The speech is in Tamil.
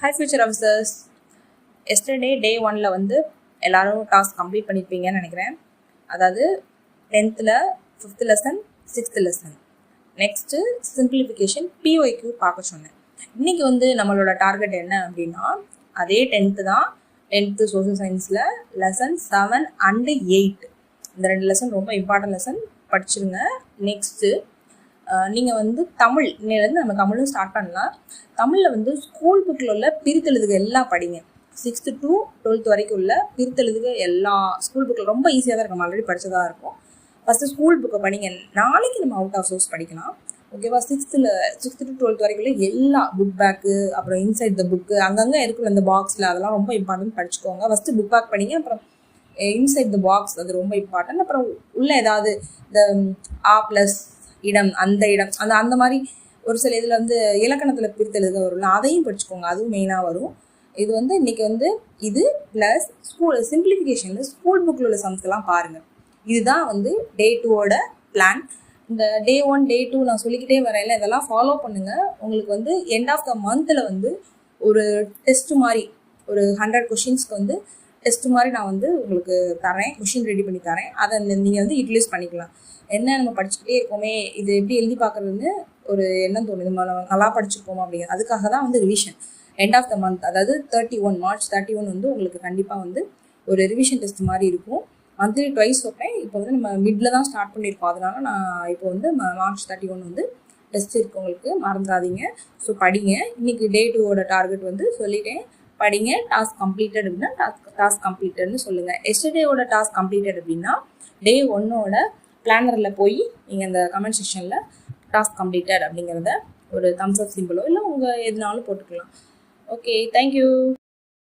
Hi future officers. Yesterday day 1ல வந்து எல்லாரும் டாஸ்க் கம்ப்ளீட் பண்ணியிருப்பீங்கன்னு நினைக்கிறேன். அதாவது 10th 5th lesson 6th lesson next simplification PYQ பார்க்க சொன்னேன். இன்றைக்கி வந்து நம்மளோட டார்கெட் என்ன அப்படின்னா அதே 10th தான். 10th சோஷியல் சயின்ஸில் லெசன் 7 and 8 இந்த 2 லெசன் ரொம்ப இம்பார்ட்டன்ட் லெசன் படிச்சுருங்க. நெக்ஸ்ட்டு நீங்கள் வந்து தமிழ் இன்னிலேருந்து நம்ம தமிழும் ஸ்டார்ட் பண்ணலாம். தமிழில் வந்து ஸ்கூல் புக்கில் உள்ள பிரித்தெழுதுக எல்லாம் படிங்க. 6th to 12th வரைக்கும் உள்ள பிரித்தெழுதுக எல்லா ஸ்கூல் புக்கில் ரொம்ப ஈஸியாக தான் இருக்கும், ஆல்ரெடி படித்ததாக இருக்கும். ஃபஸ்ட்டு ஸ்கூல் புக்கை படிங்க. நாளைக்கு நம்ம அவுட் ஆஃப் சோர்ஸ் படிக்கலாம், ஓகேவா? 6th to 12th வரைக்கும் எல்லா புக் பேக்கு, அப்புறம் இன்சைட் த புக்கு அங்கங்கே இருக்குல்ல இந்த பாக்ஸில், அதெல்லாம் ரொம்ப இம்பார்ட்டன்ட் படிச்சுக்கோங்க. ஃபஸ்ட்டு புக் பேக் படிங்க, அப்புறம் இன்சைட் த பாக்ஸ் அது ரொம்ப இம்பார்ட்டன்ட். அப்புறம் உள்ளே ஏதாவது இந்த ஆ ப்ளஸ் இடம், அந்த இடம், அந்த மாதிரி ஒரு சில இதில் வந்து இலக்கணத்தில் பிரித்தெழுத வரும்ல, அதையும் படிச்சுக்கோங்க, அதுவும் மெயினாக வரும். இது வந்து இன்றைக்கி வந்து இது ப்ளஸ் ஸ்கூல் சிம்பிளிஃபிகேஷனில் ஸ்கூல் புக்கில் உள்ள சம்ஸ்லாம் பாருங்கள். இதுதான் வந்து டே 2வோட பிளான். இந்த டே 1 டே 2 நான் சொல்லிக்கிட்டே வரேன்ல, இதெல்லாம் ஃபாலோ பண்ணுங்கள். உங்களுக்கு வந்து எண்ட் ஆஃப் த மந்தில் வந்து ஒரு டெஸ்ட்டு மாதிரி ஒரு 100 கொஷின்ஸ்க்கு வந்து டெஸ்ட் மாதிரி நான் வந்து உங்களுக்கு தரேன், கொஷின் ரெடி பண்ணி தரேன். அதை நீங்கள் வந்து யூட்டிலைஸ் பண்ணிக்கலாம். என்ன நம்ம படிச்சுக்கிட்டே இருக்கோமே, இது எப்படி எழுதி பார்க்குறதுன்னு ஒரு எண்ணம் தோணுது, நம்ம நல்லா படிச்சுருக்கோமா அப்படிங்கிறது. அதுக்காக தான் வந்து revision end of the month, அதாவது 31 மார்ச் 31 வந்து உங்களுக்கு கண்டிப்பாக வந்து ஒரு ரிவிஷன் டெஸ்ட் மாதிரி இருக்கும். மந்த்லி ட்வைஸ் வைப்பேன். இப்போ வந்து நம்ம மிடில் தான் ஸ்டார்ட் பண்ணியிருக்கோம், அதனால நான் இப்போ வந்து மார்ச் 31 வந்து டெஸ்ட் இருக்குது, உங்களுக்கு மறந்துடாதீங்க. ஸோ படிங்க. இன்றைக்கி டே 2வோட டார்கெட் வந்து சொல்லிட்டேன், படிங்க. டாஸ்க் கம்ப்ளீட்டட் அப்படின்னா டாஸ்க் கம்ப்ளீட்டட்னு சொல்லுங்கள். எஸ்டர்டேவோட டாஸ்க் கம்ப்ளீட்டட் அப்படின்னா டே 1வோட பிளானரில் போய் நீங்கள் அந்த கமெண்ட் செக்ஷனில் டாஸ்க் கம்ப்ளீட்டட் அப்படிங்கிறத ஒரு தம்ஸ் அப் சிம்பிளோ இல்லை உங்கள் எதுனாலும் போட்டுக்கலாம். Okay, thank you.